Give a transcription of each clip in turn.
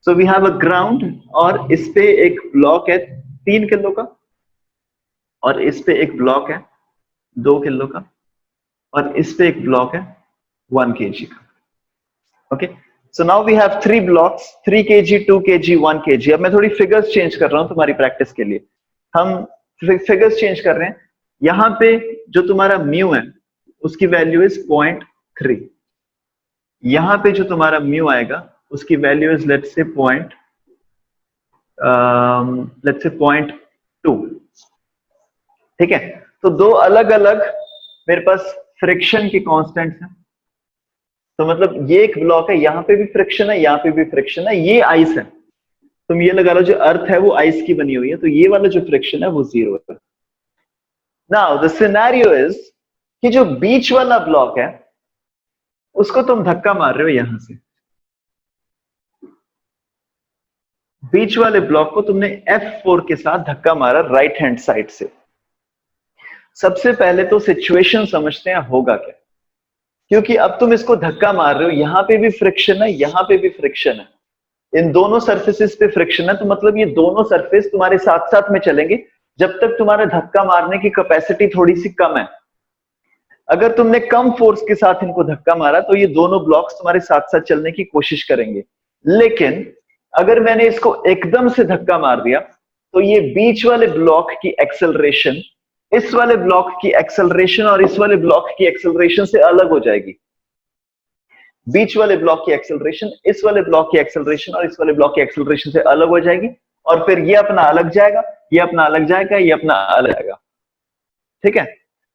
So we have a ground और इस पे एक ब्लॉक है 3 किलो का और इस पे एक ब्लॉक है 2 किलो का और इस पे एक ब्लॉक है 1 kg का. Okay, so now we have 3 blocks 3 kg 2 kg 1 kg. अब मैं थोड़ी फिगर्स चेंज कर रहा हूं तुम्हारी प्रैक्टिस के लिए. हम फिगर्स चेंज कर रहे हैं. यहां पे जो तुम्हारा म्यू है उसकी वैल्यू इज 0.3. यहां पे जो तुम्हारा म्यू आएगा उसकी वैल्यू इज लेट्स से 0.2. ठीक है, तो दो अलग अलग मेरे पास फ्रिक्शन की कांस्टेंट्स हैं. तो मतलब ये एक ब्लॉक है, यहां पे भी फ्रिक्शन है, यहां पे भी फ्रिक्शन है, ये आइस है. तुम ये लगा लो जो अर्थ है वो आइस की बनी हुई है, तो ये वाला जो फ्रिक्शन है वो 0 है. नाउ द सिनेरियो इज कि जो बीच वाला ब्लॉक है उसको तुम धक्का मार रहे हो यहां से. बीच वाले ब्लॉक को तुमने F4 के साथ धक्का मारा राइट हैंड साइड से. सबसे पहले तो सिचुएशन समझते हैं होगा क्या, क्योंकि अब तुम इसको धक्का मार रहे हो, यहां पे भी फ्रिक्शन है, यहां पे भी फ्रिक्शन है, इन दोनों सरफेसेस पे फ्रिक्शन है. तो मतलब ये दोनों सरफेस तुम्हारे साथ साथ में चलेंगे जब तक तुम्हारा धक्का मारने की कैपेसिटी थोड़ी सी कम है. अगर तुमने कम फोर्स के साथ इनको धक्का मारा तो ये दोनों ब्लॉक्स तुम्हारे साथ साथ चलने की कोशिश करेंगे. लेकिन अगर मैंने इसको एकदम से धक्का मार दिया तो ये बीच वाले ब्लॉक की एक्सेलरेशन इस वाले ब्लॉक की एक्सेलरेशन और इस वाले ब्लॉक की एक्सेलरेशन से अलग हो जाएगी. बीच वाले ब्लॉक की एक्सेलरेशन इस वाले ब्लॉक की एक्सेलरेशन और इस वाले ब्लॉक की एक्सेलरेशन से अलग हो जाएगी. और फिर ये अपना अलग जाएगा, ये अपना अलग जाएगा, ये अपना अलग जाएगा. ठीक है,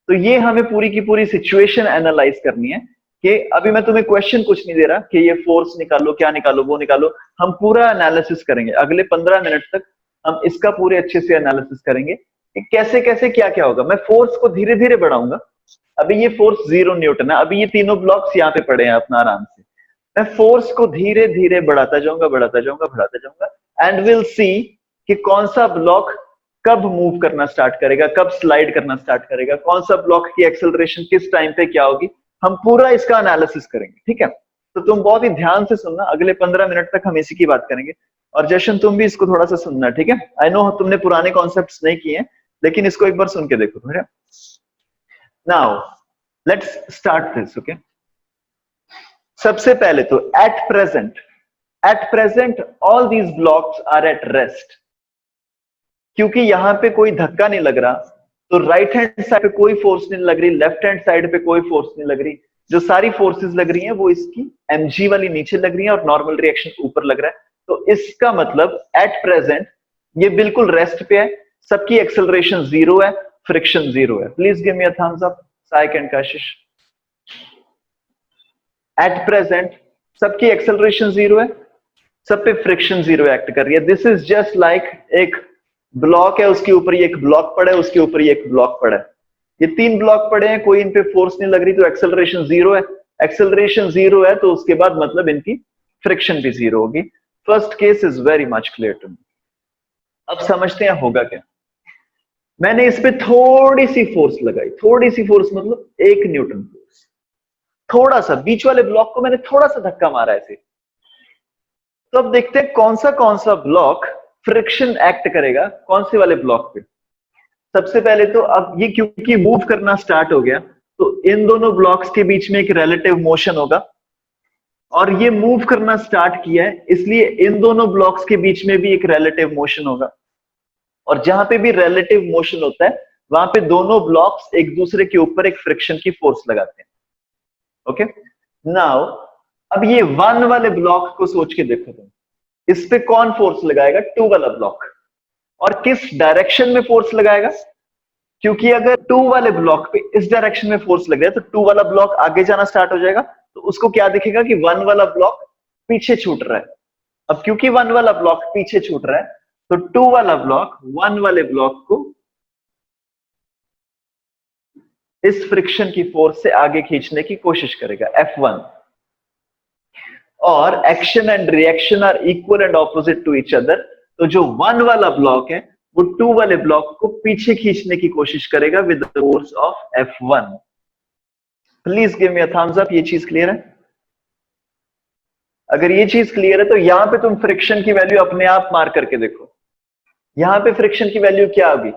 तो ये हमें पूरी की पूरी सिचुएशन एनालाइज करनी है कि अभी मैं तुम्हें क्वेश्चन कुछ नहीं दे रहा कि ये फोर्स निकालो, क्या निकालो, वो निकालो. हम पूरा एनालिसिस करेंगे अगले 15 मिनट तक. हम इसका पूरे अच्छे से एनालिसिस करेंगे कि कैसे कैसे क्या क्या होगा. मैं फोर्स को धीरे धीरे बढ़ाऊंगा. अभी ये फोर्स 0 न्यूटन है, अभी ये तीनों ब्लॉक्स यहाँ पे पड़े हैं अपना आराम से. मैं फोर्स को धीरे धीरे बढ़ाता जाऊंगा, बढ़ाता जाऊंगा, बढ़ाता जाऊंगा एंड विल सी कि कौन सा ब्लॉक कब मूव करना स्टार्ट करेगा, कब स्लाइड करना स्टार्ट करेगा, कौन सा ब्लॉक की एक्सेलरेशन किस टाइम पे क्या होगी. हम पूरा इसका एनालिसिस करेंगे. ठीक है, तो तुम बहुत ही ध्यान से सुनना. अगले 15 मिनट तक हम इसी की बात करेंगे. और जशन तुम भी इसको थोड़ा सा सुनना. ठीक है, आई नो तुमने पुराने कॉन्सेप्ट्स नहीं किए हैं, लेकिन इसको एक बार सुन के देखो. ठीक है, now let's start this. Okay, सबसे पहले तो at present all these blocks are at rest. क्योंकि यहां पे कोई धक्का नहीं लग रहा, तो राइट हैंड साइड पे कोई फोर्स नहीं लग रही, लेफ्ट हैंड साइड पे कोई फोर्स नहीं लग रही. जो सारी फोर्सेस लग रही हैं वो इसकी mg वाली नीचे लग रही है और नॉर्मल रिएक्शन ऊपर लग रहा है. तो इसका मतलब एट प्रेजेंट ये बिल्कुल रेस्ट पे है, सबकी एक्सेलरेशन 0 है, फ्रिक्शन 0 है. Please give me a thumbs up Saik and Kashish. At present सबकी एक्सेलरेशन 0 है, सब पे फ्रिक्शन 0 एक्ट कर रही है. दिस इज जस्ट लाइक एक ब्लॉक है, उसके ऊपर ये एक ब्लॉक पड़ा है, उसके ऊपर ये एक ब्लॉक पड़ा है. ये 3 ब्लॉक पड़े हैं, कोई इन पे फोर्स नहीं लग रही, तो एक्सेलरेशन 0 है. एक्सेलरेशन 0 है तो उसके बाद मतलब इनकी फ्रिक्शन भी 0 होगी. First case is very much clear to me. अब समझते हैं होगा क्या. मैंने इस पे थोड़ी सी फोर्स लगाई, थोड़ी सी फोर्स मतलब 1 न्यूटन फोर्स. थोड़ा सा बीच वाले ब्लॉक को मैंने थोड़ा सा धक्का मारा ऐसे. तो अब देखते हैं कौन सा ब्लॉक फ्रिक्शन एक्ट करेगा कौन से वाले ब्लॉक पे. सबसे पहले तो अब ये क्योंकि मूव करना स्टार्ट हो गया तो इन दोनों ब्लॉक्स के बीच में एक रिलेटिव मोशन होगा. और ये मूव करना स्टार्ट किया है इसलिए इन दोनों ब्लॉक्स के बीच में भी एक रिलेटिव मोशन होगा. और जहां पे भी रिलेटिव मोशन होता है वहां पे दोनों ब्लॉक्स एक दूसरे के ऊपर एक फ्रिक्शन की फोर्स लगाते हैं. ओके, नाउ अब ये 1 वाले ब्लॉक को सोच के देखो तुम. इस पे कौन फोर्स लगाएगा? 2 वाला ब्लॉक. और किस डायरेक्शन में फोर्स लगाएगा? क्योंकि अगर 2 वाले ब्लॉक पे इस डायरेक्शन में फोर्स लग रहा है तो 2 वाला ब्लॉक आगे जाना स्टार्ट हो जाएगा. तो उसको क्या दिखेगा कि 1 वाला ब्लॉक पीछे छूट रहा है. अब क्योंकि 1 वाला ब्लॉक पीछे छूट रहा है तो 2 वाला ब्लॉक 1 वाले ब्लॉक को इस फ्रिक्शन की फोर्स से आगे खींचने की कोशिश करेगा, F1. और action and reaction are equal and opposite to each other. तो जो 1 वाला ब्लॉक है वो 2 वाले ब्लॉक को पीछे खींचने की कोशिश करेगा with the force of F1. Please give me a thumbs up. ये चीज क्लियर है? अगर ये चीज क्लियर है तो यहां पे तुम फ्रिक्शन की वैल्यू अपने आप मार्क करके देखो, यहां पे फ्रिक्शन की वैल्यू क्या होगी।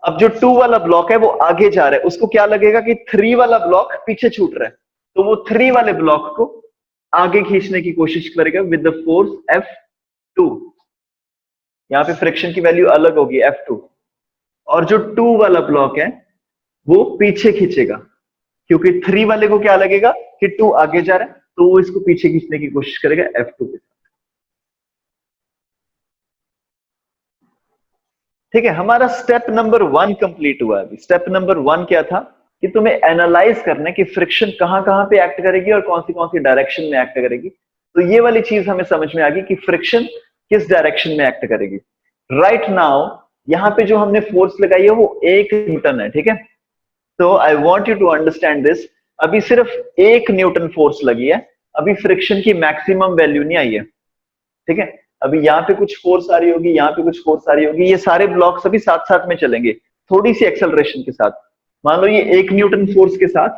अब जो 2 वाला ब्लॉक है वो आगे जा रहा है, उसको क्या लगेगा कि 3 वाला ब्लॉक पीछे छूट रहा है, तो वो 3 वाले ब्लॉक को आगे खींचने की कोशिश करेगा विद द फोर्स F2। यहां पे फ्रिक्शन की वैल्यू अलग होगी F2, और जो 2 वाला ब्लॉक है वो पीछे खींचेगा, क्योंकि 3 वाले को क्या लगेगा कि 2 आगे जा रहा है, तो वो इसको पीछे खींचने की कोशिश करेगा F2 के साथ। ठीक है, हमारा स्टेप नंबर 1 कंप्लीट हुआ। अभी स्टेप नंबर 1 क्या था कि तुम्हें एनालाइज करना है कि फ्रिक्शन कहां कहां पे एक्ट करेगी और कौन सी डायरेक्शन में एक्ट करेगी। तो ये वाली चीज हमें समझ में आ गई कि फ्रिक्शन किस डायरेक्शन में एक्ट करेगी। राइट नाउ यहां पे जो हमने फोर्स लगाई है वो 1 न्यूटन है, ठीक है। तो I want you to understand this. अभी सिर्फ 1 न्यूटन फोर्स लगी है, अभी फ्रिक्शन की मैक्सिमम वैल्यू नहीं आई है, ठीक है। अभी यहाँ पे कुछ फोर्स आ रही होगी, यहाँ पे कुछ फोर्स आ रही होगी, ये सारे ब्लॉक्स अभी साथ साथ में चलेंगे थोड़ी सी एक्सेलरेशन के साथ। मान लो ये 1 न्यूटन फोर्स के साथ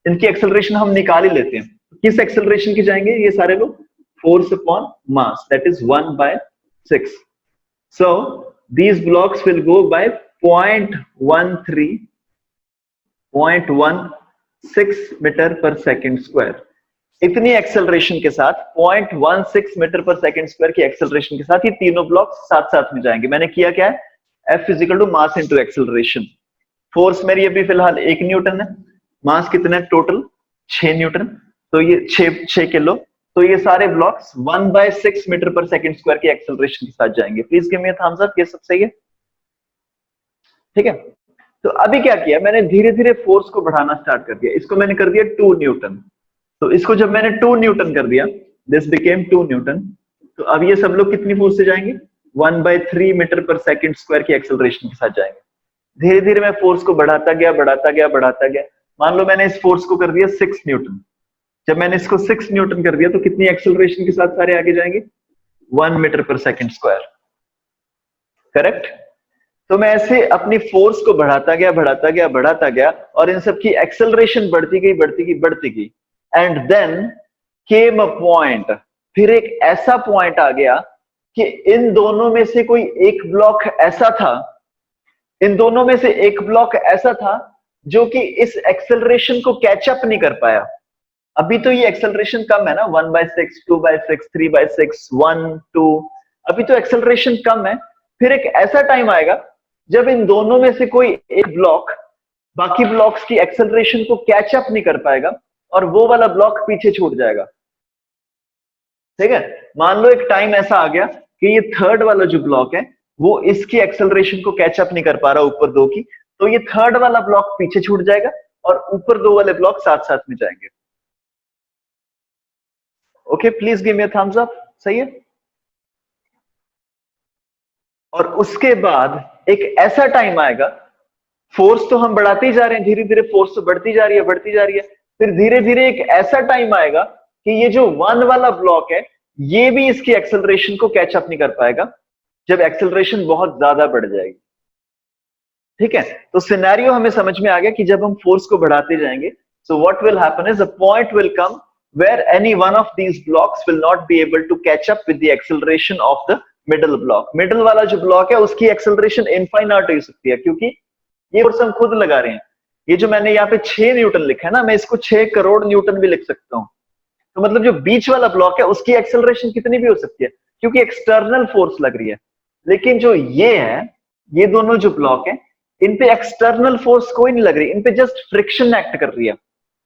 इनकी एक्सेलरेशन हम निकाल ही लेते हैं, किस एक्सेलरेशन की जाएंगे ये सारे लोग, force upon mass, that is 1/6। So these blocks will go by 0.16 metre per second square. इतनी एक्सेलरेशन के साथ 0.16 मीटर पर सेकेंड स्क्वायर की एक्सेलरेशन के साथ ये तीनों ब्लॉक साथ साथ में जाएंगे। मैंने किया क्या है, F is equal to mass into acceleration. Force मेरी अभी फिलहाल 1 न्यूटन है, मास कितना है टोटल 6 न्यूटन, तो ये 6 किलो, तो ये सारे blocks 1/6 metre per second square की एक्सेलरेशन के साथ जाएंगे। Please give me a thumbs up, ये सब सही है, ठीक है। तो अभी क्या किया, मैंने धीरे धीरे फोर्स को बढ़ाना स्टार्ट कर दिया, इसको मैंने कर दिया 2 न्यूटन। तो इसको जब मैंने 2 न्यूटन कर दिया, दिस बिकेम 2 न्यूटन, तो अब ये सब लोग कितनी फोर्स से जाएंगे, 1/3 मीटर पर सेकेंड स्क्वायर की एक्सेलरेशन के साथ जाएंगे। धीरे धीरे मैं फोर्स को बढ़ाता गया बढ़ाता गया बढ़ाता गया। मान लो मैंने इस फोर्स को कर दिया 6 न्यूटन, जब मैंने इसको 6 न्यूटन कर दिया तो कितनी एक्सेलरेशन के साथ सारे आगे जाएंगे, 1 metre per second square, correct. तो मैं ऐसे अपनी फोर्स को बढ़ाता गया बढ़ाता गया बढ़ाता गया, और इन सब की एक्सेलरेशन बढ़ती गई बढ़ती गई बढ़ती गई। And then came a point, फिर एक ऐसा पॉइंट आ गया कि इन दोनों में से कोई एक ब्लॉक ऐसा था, इन दोनों में से एक ब्लॉक ऐसा था जो कि इस एक्सेलरेशन को कैचअप नहीं कर पाया। अभी तो ये एक्सेलरेशन कम है ना, 1/6, 2/6, 3/6, 1, 2, अभी तो एक्सेलरेशन कम है। फिर एक ऐसा टाइम आएगा जब इन दोनों में से कोई एक ब्लॉक बाकी ब्लॉक्स की एक्सेलरेशन को कैचअप नहीं कर पाएगा और वो वाला ब्लॉक पीछे छूट जाएगा, ठीक है। मान लो एक टाइम ऐसा आ गया कि ये थर्ड वाला जो ब्लॉक है वो इसकी एक्सेलरेशन को कैचअप नहीं कर पा रहा ऊपर दो की, तो ये थर्ड वाला ब्लॉक पीछे छूट जाएगा और ऊपर दो वाले ब्लॉक साथ साथ में जाएंगे। Okay, please give me a thumbs up, सही है। और उसके बाद एक ऐसा टाइम आएगा, फोर्स तो हम बढ़ाते ही जा रहे हैं, धीरे धीरे फोर्स तो बढ़ती जा रही है बढ़ती जा रही है, फिर धीरे धीरे एक ऐसा टाइम आएगा कि ये जो 1 वाला ब्लॉक है ये भी इसकी एक्सेलरेशन को कैचअप नहीं कर पाएगा, जब एक्सेलरेशन बहुत ज्यादा बढ़ जाएगी, ठीक है। तो सिनेरियो हमें समझ में आ गया कि जब हम फोर्स को बढ़ाते जाएंगे, so what will happen is a point will come where any one of these blocks will not be able to catch up with the acceleration of the middle block. Middle वाला जो block है उसकी acceleration infinite हो सकती है, क्योंकि ये force हम खुद लगा रहे हैं। ये जो मैंने यहाँ पे 6 न्यूटन लिखा है ना, मैं इसको 6 करोड़ न्यूटन भी लिख सकता हूँ। तो मतलब जो बीच वाला ब्लॉक है उसकी एक्सेलरेशन कितनी भी हो सकती है, क्योंकि एक्सटर्नल फोर्स लग रही है। लेकिन जो ये है, ये दोनों जो ब्लॉक है, इन पे एक्सटर्नल फोर्स कोई नहीं लग रही, इन पे जस्ट फ्रिक्शन एक्ट कर रही है।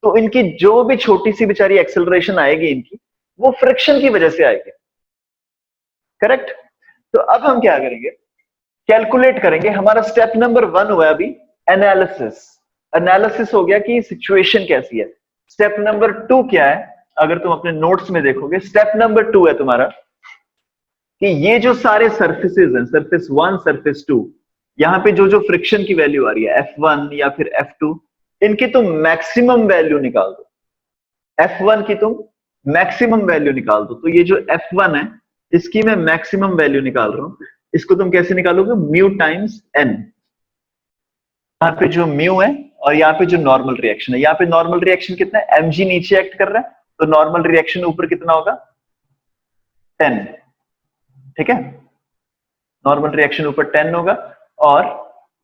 तो इनकी जो भी छोटी सी बेचारी एक्सेलरेशन आएगी इनकी, वो फ्रिक्शन की वजह से आएगी, करेक्ट। तो अब हम क्या करेंगे, कैलकुलेट करेंगे। हमारा स्टेप नंबर 1 हुआ अभी एनालिसिस। एनालिसिस हो गया कि सिचुएशन कैसी है। स्टेप नंबर 2 क्या है, अगर तुम अपने नोट्स में देखोगे, स्टेप नंबर 2 है तुम्हारा कि ये जो सारे सर्फेसेस हैं, सर्फेस 1, सर्फेस 2, यहां पे जो जो फ्रिक्शन की वैल्यू आ रही है F1 या फिर F2, इनकी तुम मैक्सिमम वैल्यू निकाल दो। F1 की तुम मैक्सिमम वैल्यू निकाल दो। तो ये जो F1 है इसकी मैं मैक्सिमम वैल्यू निकाल रहा हूं। इसको तुम कैसे निकालोगे, म्यू टाइम्स एन। यहाँ पे जो म्यू है और यहाँ पे जो नॉर्मल रिएक्शन है, यहाँ पे नॉर्मल रिएक्शन कितना है, mg नीचे एक्ट कर रहा है तो नॉर्मल रिएक्शन ऊपर कितना होगा 10, ठीक है, नॉर्मल रिएक्शन ऊपर 10 होगा और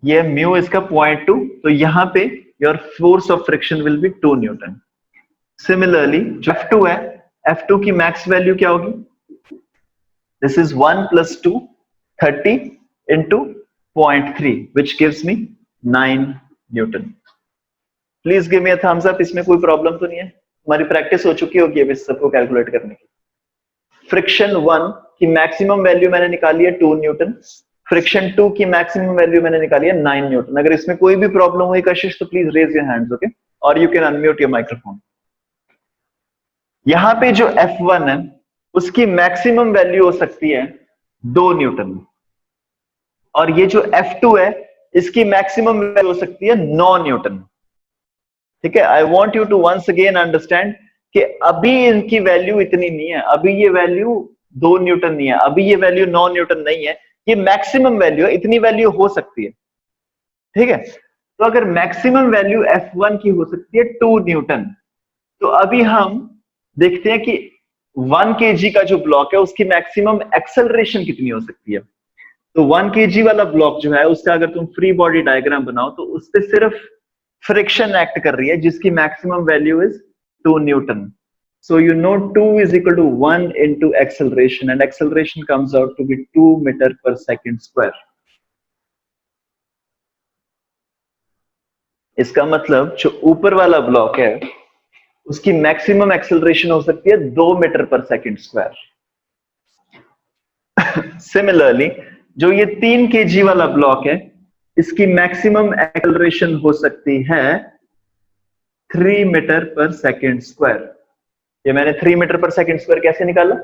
ये म्यू इसका 0.2, तो यहां पे your force of friction will B 2 Newton. Similarly जो F2 है, F2 की मैक्स वैल्यू क्या होगी, this is 1 + 2 30 into 0.3 which gives me 9 Newton. Please give me a thumbs up, इसमें कोई प्रॉब्लम तो नहीं है, हमारी प्रैक्टिस हो चुकी होगी अब इस सबको कैलकुलेट करने की। फ्रिक्शन 1 की मैक्सिमम वैल्यू मैंने निकाली है 2 न्यूटन, फ्रिक्शन 2 की मैक्सिमम वैल्यू मैंने निकाली है 9 न्यूटन। अगर इसमें कोई भी प्रॉब्लम हुई कशिश तो please raise your hands, okay, और you can unmute your microphone. यहां पे जो F1 है उसकी मैक्सिमम वैल्यू हो सकती है 2 न्यूटन, और ये जो F2 है इसकी मैक्सिमम वैल्यू हो सकती है 9 न्यूटन, ठीक है। I want you to once again understand कि अभी इनकी वैल्यू इतनी नहीं है, अभी ये वैल्यू 2 न्यूटन नहीं है, अभी ये वैल्यू 9 न्यूटन नहीं है, ये मैक्सिमम वैल्यू है, इतनी वैल्यू हो सकती है, ठीक है। तो अगर मैक्सिमम वैल्यू F1 की हो सकती है 2 न्यूटन, तो अभी हम देखते हैं कि 1 kg का जो ब्लॉक है उसकी मैक्सिमम एक्सेलरेशन कितनी हो सकती है। तो 1 kg वाला ब्लॉक जो है उसका अगर तुम फ्री बॉडी डायग्राम बनाओ तो उस पर सिर्फ फ्रिक्शन एक्ट कर रही है जिसकी maximum value is 2 Newton. So you know 2 is equal to 1 into acceleration, and acceleration comes out to be 2 meter per second square. इसका मतलब जो ऊपर वाला ब्लॉक है उसकी मैक्सिमम एक्सेलरेशन हो सकती है 2 metre per second square. Similarly जो ये 3 kg वाला ब्लॉक है इसकी मैक्सिमम एक्सेलरेशन हो सकती है 3 मीटर पर सेकंड स्क्वायर। ये मैंने 3 मीटर पर सेकंड स्क्वायर कैसे निकाला,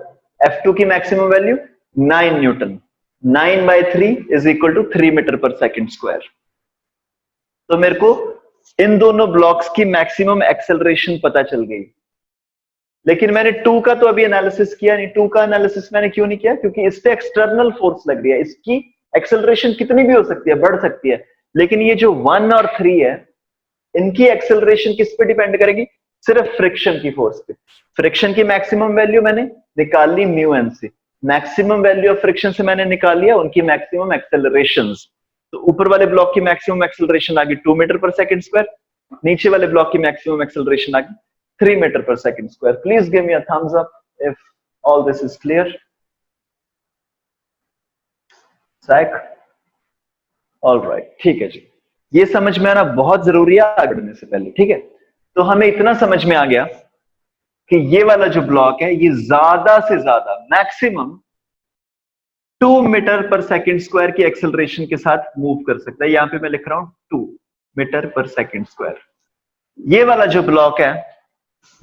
F2 की maximum value 9 newton, 9/3 is equal to 3 metre per second square. तो मेरे को इन दोनों ब्लॉक्स की मैक्सिमम एक्सेलरेशन पता चल गई, लेकिन मैंने 2 का तो अभी एनालिसिस किया नहीं। 2 का एनालिसिस मैंने क्यों नहीं किया, क्योंकि इस पे एक्सटर्नल फोर्स लग रही है, इसकी एक्सेलरेशन कितनी भी हो सकती है, बढ़ सकती है, लेकिन ये जो 1 और 3 है इनकी एक्सेलरेशन किस पे डिपेंड करेगी, सिर्फ फ्रिक्शन की फोर्स पे। फ्रिक्शन की मैक्सिमम वैल्यू मैंने निकाल ली म्यू एन से, मैक्सिमम वैल्यू ऑफ फ्रिक्शन से मैंने निकाल लिया उनकी मैक्सिमम एक्सेलरेशंस। तो ऊपर वाले ब्लॉक की मैक्सिमम एक्सेलरेशन आ गई 2 मीटर पर सेकंड स्क्वायर, नीचे वाले ब्लॉक की मैक्सिमम एक्सेलरेशन आ गई 3 metre per second square. Please give me a thumbs up if all this is clear. सैक, ऑलराइट, ठीक है जी, ये समझ में आना बहुत जरूरी है आगे बढ़ने से पहले, ठीक है। तो हमें इतना समझ में आ गया कि ये वाला जो ब्लॉक है ये ज्यादा से ज्यादा maximum 2 metre per second square की एक्सेलरेशन के साथ मूव कर सकता है। यहां पे मैं लिख रहा हूं 2 मीटर पर सेकंड स्क्वायर। ये वाला जो ब्लॉक है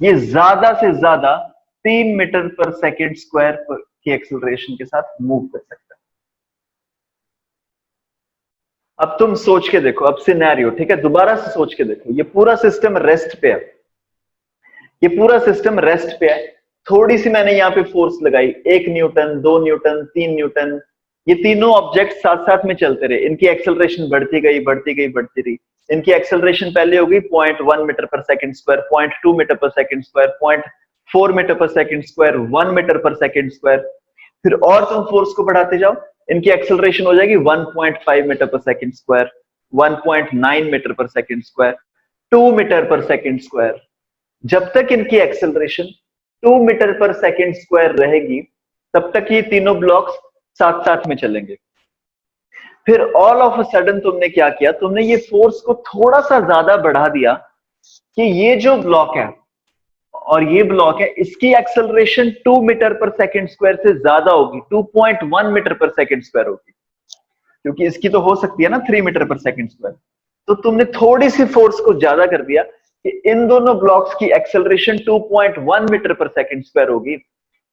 ये ज्यादा से ज्यादा 3 मीटर पर सेकंड स्क्वायर की एक्सेलरेशन के साथ मूव कर सकता है। अब तुम सोच के देखो, अब सिनेरियो, ठीक है, दोबारा से सोच के देखो, ये पूरा सिस्टम रेस्ट पे है, ये पूरा सिस्टम रेस्ट पे है। थोड़ी सी मैंने यहाँ पे फोर्स लगाई, 1 न्यूटन, 2 न्यूटन, 3 न्यूटन, ये तीनों ऑब्जेक्ट साथ साथ में चलते रहे, इनकी एक्सेलरेशन बढ़ती गई बढ़ती गई बढ़ती रही। इनकी एक्सेलरेशन पहले हो गई 0.1 metre per second square, 0.2 metre per second square, 0.4 metre per second square, 1 metre per second square. फिर और तुम फोर्स को बढ़ाते जाओ, इनकी एक्सेलरेशन हो जाएगी 1.5 metre per second square, 1.9 metre per second square, 2 metre per second square. जब तक इनकी acceleration 2 metre per second square रहेगी तब तक ये तीनों ब्लॉक्स साथ साथ में चलेंगे। फिर ऑल ऑफ अ सडन तुमने क्या किया, तुमने ये फोर्स को थोड़ा सा ज्यादा बढ़ा दिया कि ये जो ब्लॉक है और ये ब्लॉक है इसकी acceleration 2 metre per second square से ज्यादा होगी, 2.1 मीटर पर सेकंड स्क्वायर होगी, क्योंकि इसकी तो हो सकती है ना 3 मीटर पर सेकंड स्क्वायर। तो तुमने थोड़ी सी फोर्स को ज्यादा कर दिया कि इन दोनों ब्लॉक्स की acceleration 2.1 metre per second square होगी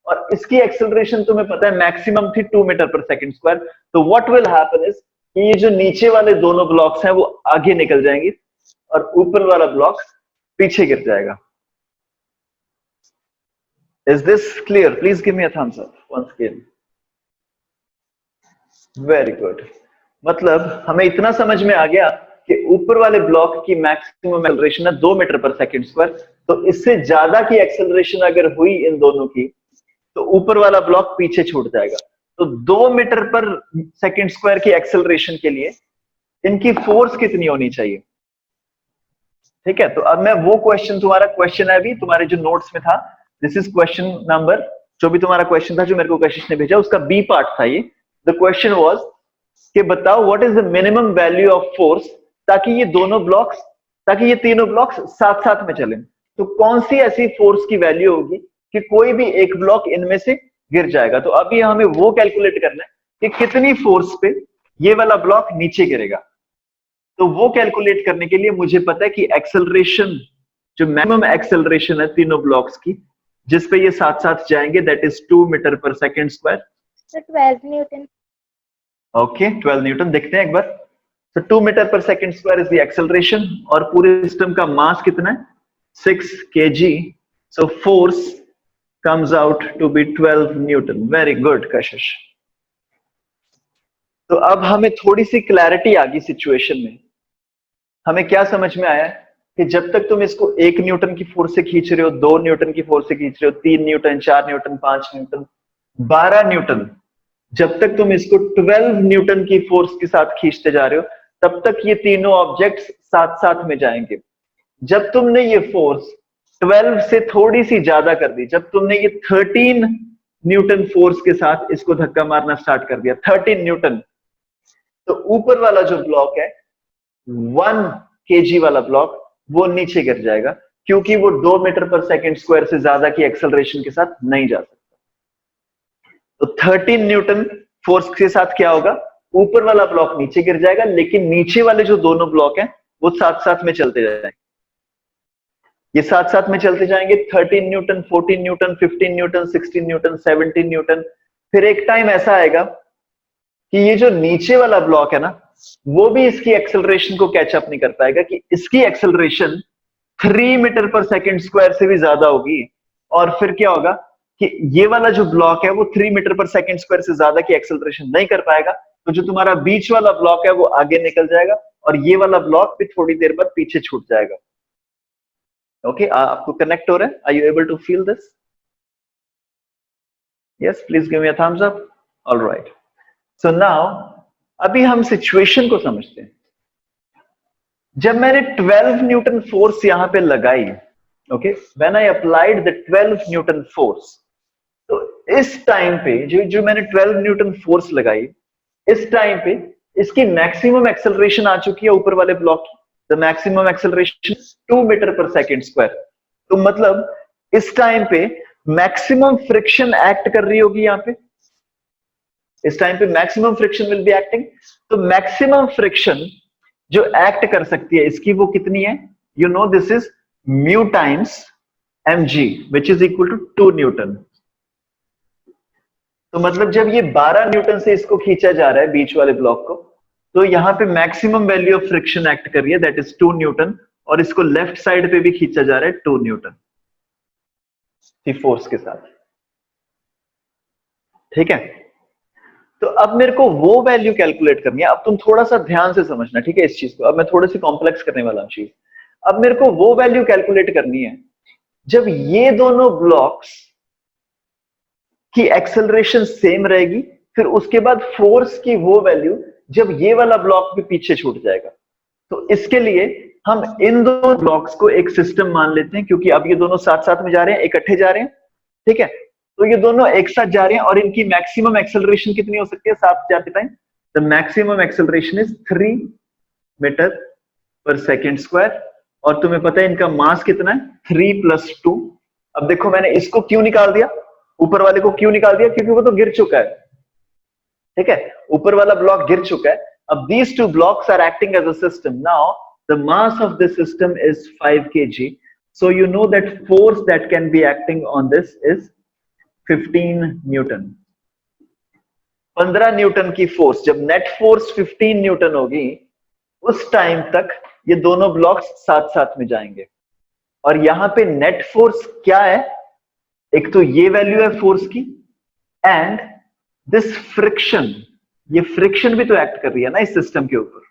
और इसकी एक्सेलरेशन तुम्हें पता है मैक्सिमम थी 2 मीटर पर सेकंड स्क्वायर। तो व्हाट विल हैपन इज कि ये जो नीचे वाले दोनों ब्लॉक्स हैं वो आगे निकल जाएंगे और ऊपर वाला ब्लॉक पीछे गिर जाएगा। Is this clear? Please give me a thumbs up once again. Very good. मतलब हमें इतना समझ में आ गया कि ऊपर वाले ब्लॉक की मैक्सिमम एक्सेलरेशन है 2 मीटर पर सेकंड स्क्वायर, तो इससे ज्यादा की एक्सेलरेशन अगर हुई इन दोनों की तो ऊपर वाला ब्लॉक पीछे छूट जाएगा। तो 2 मीटर पर सेकंड स्क्वायर की एक्सेलरेशन के लिए इनकी फोर्स कितनी होनी चाहिए? ठीक है, तो अब मैं वो क्वेश्चन, तुम्हारा क्वेश्चन है अभी तुम्हारे जो नोट्स में था, दिस इज क्वेश्चन नंबर, जो भी तुम्हारा क्वेश्चन था जो मेरे को कशिश ने भेजा, उसका बी पार्ट था ये। द क्वेश्चन वाज कि बताओ what is the minimum value of force ताकि ये दोनों ब्लॉक्स, ताकि ये तीनों ब्लॉक्स साथ साथ में चलें। तो कौन सी ऐसी फोर्स की वैल्यू होगी कि कोई भी एक ब्लॉक इनमें से गिर जाएगा? तो अभी हमें वो कैलकुलेट करना है कि कितनी फोर्स पे ये वाला ब्लॉक नीचे गिरेगा। तो वो कैलकुलेट करने के लिए मुझे पता है कि एक्सेलरेशन, जो मैक्सिमम एक्सेलरेशन है तीनों ब्लॉक्स की जिस पे ये साथ साथ जाएंगे, that is 2 metre per second square. 12 Newton. Okay, 12 Newton. देखते हैं एक बार। तो 2 metre per second square is the acceleration और पूरे सिस्टम का मास कितना है? 6 kg। So force comes out to be 12 Newton. Very good कशिश। तो अब हमें थोड़ी सी क्लैरिटी आ गई सिचुएशन में। हमें क्या समझ में आया कि जब तक तुम इसको 1 न्यूटन की फोर्स से खींच रहे हो, 2 न्यूटन की फोर्स से खींच रहे हो, 3 न्यूटन, 4 न्यूटन, 5 न्यूटन, 12 न्यूटन, जब तक तुम इसको 12 न्यूटन की फोर्स के साथ खींचते जा रहे हो तब तक ये तीनों ऑब्जेक्ट्स साथ साथ में जाएंगे। जब तुमने ये फोर्स 12 से थोड़ी सी ज्यादा कर दी, जब तुमने ये 13 न्यूटन फोर्स के साथ इसको धक्का मारना स्टार्ट कर दिया, 13 न्यूटन, तो ऊपर वाला जो ब्लॉक है 1 kg वाला ब्लॉक वो नीचे गिर जाएगा क्योंकि वो 2 मीटर पर सेकंड स्क्वायर से ज्यादा की एक्सेलरेशन के साथ नहीं जा सकता। तो 13 न्यूटन फोर्स के साथ क्या होगा? ऊपर वाला ब्लॉक नीचे गिर जाएगा, लेकिन नीचे वाले जो दोनों ब्लॉक हैं वो साथ साथ में चलते जाएंगे। ये साथ साथ में चलते जाएंगे। 13 Newton, 14 Newton, 15 Newton, 16 Newton, 17 Newton. फिर एक टाइम ऐसा आएगा कि ये जो नीचे वाला ब्लॉक है ना, वो भी इसकी एक्सेलरेशन को कैचअप नहीं कर पाएगा कि इसकी acceleration 3 metre per second square से भी ज्यादा होगी। और फिर क्या होगा कि ये वाला जो ब्लॉक है वो 3 मीटर पर सेकंड स्क्वायर से ज्यादा की एक्सेलरेशन नहीं कर पाएगा। तो जो तुम्हारा बीच वाला ब्लॉक है वो आगे निकल जाएगा और ये वाला ब्लॉक भी थोड़ी देर बाद पीछे छूट जाएगा। ओके, आपको कनेक्ट हो रहा है? Are you able to feel this? Yes, please give me a thumbs up. Alright, so now अभी हम सिचुएशन को समझते हैं। जब मैंने 12 न्यूटन फोर्स यहां पे लगाई, okay, when I applied the 12 Newton force, तो इस टाइम पे जो मैंने 12 न्यूटन फोर्स लगाई, इस टाइम पे इसकी मैक्सिमम एक्सेलरेशन आ चुकी है ऊपर वाले ब्लॉक की। The maximum acceleration 2 metre per second square. तो मतलब इस टाइम पे मैक्सिमम फ्रिक्शन एक्ट कर रही होगी यहां पे। इस टाइम पे maximum friction will be acting. तो मैक्सिमम फ्रिक्शन जो एक्ट कर सकती है इसकी वो कितनी है? You know this is mu times mg which is equal to 2 newton. तो मतलब जब ये 12 न्यूटन से इसको खींचा जा रहा है बीच वाले ब्लॉक को, तो यहां पे maximum value of friction act कर रही है, दैट इज 2 न्यूटन। और इसको लेफ्ट साइड पे भी खींचा जा रहा है 2 न्यूटन की फोर्स के साथ। ठीक है, तो अब मेरे को वो वैल्यू कैलकुलेट करनी है। अब तुम थोड़ा सा ध्यान से समझना, ठीक है, इस चीज को। अब मैं थोड़ी सी कॉम्प्लेक्स करने वाला हूं चीज। अब मेरे को वो वैल्यू कैलकुलेट करनी है जब ये दोनों ब्लॉक्स की एक्सेलरेशन सेम रहेगी, फिर उसके बाद फोर्स की वो वैल्यू जब ये वाला ब्लॉक भी पीछे छूट जाएगा। तो इसके लिए हम इन दो ब्लॉक्स को एक सिस्टम मान लेते हैं, क्योंकि अब ये दोनों साथ साथ में जा रहे हैं, इकट्ठे जा रहे हैं। ठीक है, तो ये दोनों एक साथ जा रहे हैं और इनकी मैक्सिमम एक्सेलरेशन कितनी हो सकती है साथ जाते time? The maximum acceleration is 3 metre per second square. और तुम्हें पता है इनका मास कितना है? 3 + 2। अब देखो मैंने इसको क्यों निकाल दिया, ऊपर वाले को क्यों निकाल दिया? क्योंकि वो तो गिर चुका है। ठीक है, ऊपर वाला ब्लॉक गिर चुका है। अब these two blocks are acting as a system. Now the mass of this system is 5 kg. So you know that force that can be acting on this is 15 Newton. 15 Newton की force, जब net force 15 Newton होगी, उस time तक ये दोनों blocks साथ साथ में जाएंगे। और यहां पे नेट फोर्स क्या है? एक तो ये वैल्यू है फोर्स की, एंड दिस फ्रिक्शन, ये फ्रिक्शन भी तो एक्ट कर रही है ना इस सिस्टम के ऊपर,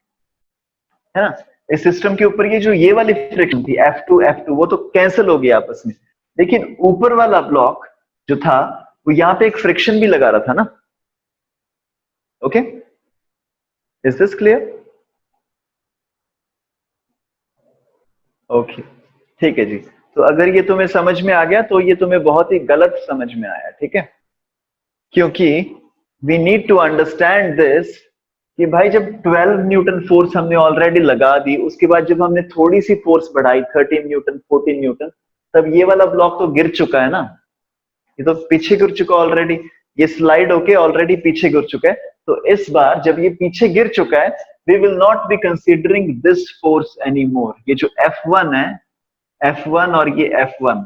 है ना? इस सिस्टम के ऊपर ये वाली फ्रिक्शन थी F2 F2 वो तो कैंसिल हो गया आपस में, लेकिन ऊपर वाला ब्लॉक जो था वो यहाँ पे एक फ्रिक्शन भी लगा रहा था ना। Okay, is this clear? Okay, ठीक है जी। तो अगर ये तुम्हें समझ में आ गया तो ये तुम्हें बहुत ही गलत समझ में आया, ठीक है? क्योंकि we need to understand this कि भाई जब 12 न्यूटन फोर्स हमने ऑलरेडी लगा दी, उसके बाद जब हमने थोड़ी सी फोर्स बढ़ाई 13 न्यूटन 14 न्यूटन, तब ये वाला ब्लॉक तो गिर चुका है ना, ये तो पीछे गिर चुका ऑलरेडी, ये स्लाइड होके ऑलरेडी पीछे गिर चुका है। तो इस बार जब ये पीछे गिर चुका है, we will not be considering this force any more. ये जो F1 है, F1 और ये F1,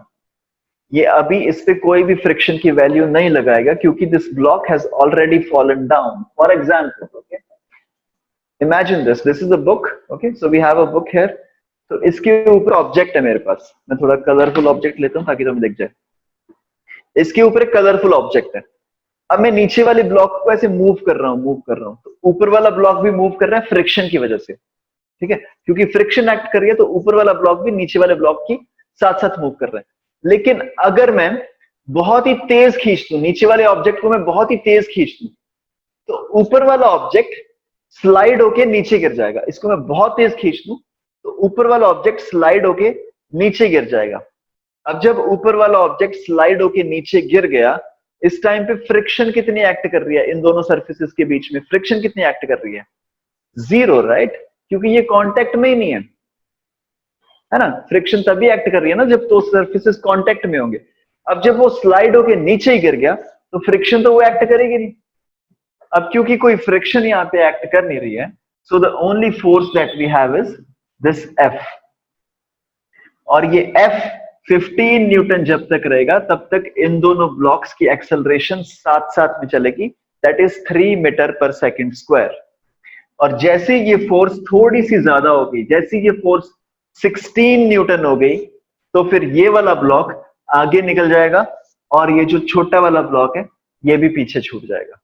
ये अभी इस पे कोई भी फ्रिक्शन की वैल्यू नहीं लगाएगा, क्योंकि this block has already fallen down. For example, okay, imagine this is a book, okay, so we have a book here. तो इसके ऊपर ऑब्जेक्ट है मेरे पास, मैं थोड़ा कलरफुल ऑब्जेक्ट लेता हूं ताकि तुम्हें दिख जाए। इसके ऊपर एक कलरफुल ऑब्जेक्ट है। अब मैं नीचे वाले ब्लॉक को ऐसे मूव कर रहा हूं, तो ऊपर वाला ब्लॉक भी मूव कर रहा है फ्रिक्शन की वजह से, ठीक है? क्योंकि फ्रिक्शन एक्ट कर रही है तो ऊपर वाला ब्लॉक भी नीचे वाले ब्लॉक की साथ साथ मूव कर रहा है। लेकिन अगर मैं बहुत ही तेज खींच दूं, नीचे वाले ऑब्जेक्ट को मैं बहुत ही तेज खींच दूं, तो ऊपर वाला ऑब्जेक्ट स्लाइड होके नीचे गिर जाएगा। इसको मैं बहुत तेज खींच दूं तो ऊपर वाला ऑब्जेक्ट स्लाइड होके नीचे गिर जाएगा। अब जब ऊपर वाला ऑब्जेक्ट स्लाइड होके नीचे गिर गया, इस टाइम पे फ्रिक्शन कितनी एक्ट कर रही है इन दोनों सर्फेसिस के बीच में? फ्रिक्शन कितनी एक्ट कर रही है? Zero, right? क्योंकि ये कांटेक्ट में ही नहीं है ना? फ्रिक्शन तभी एक्ट कर रही है ना जब दो सर्फेसिस कांटेक्ट में होंगे। अब जब वो स्लाइड होके नीचे ही गिर गया तो फ्रिक्शन तो वो एक्ट करेगी नहीं। अब क्योंकि कोई फ्रिक्शन यहाँ पे एक्ट कर नहीं रही है, so the only force that we have is this F। और ये F 15 न्यूटन जब तक रहेगा तब तक इन दोनों ब्लॉक्स की एक्सेलरेशन साथ साथ में चलेगी, that is 3 metre per second square. और जैसे ये फोर्स थोड़ी सी ज्यादा हो गई, जैसे ये फोर्स 16 न्यूटन हो गई, तो फिर ये वाला ब्लॉक आगे निकल जाएगा और ये जो छोटा वाला ब्लॉक है ये भी पीछे छूट जाएगा।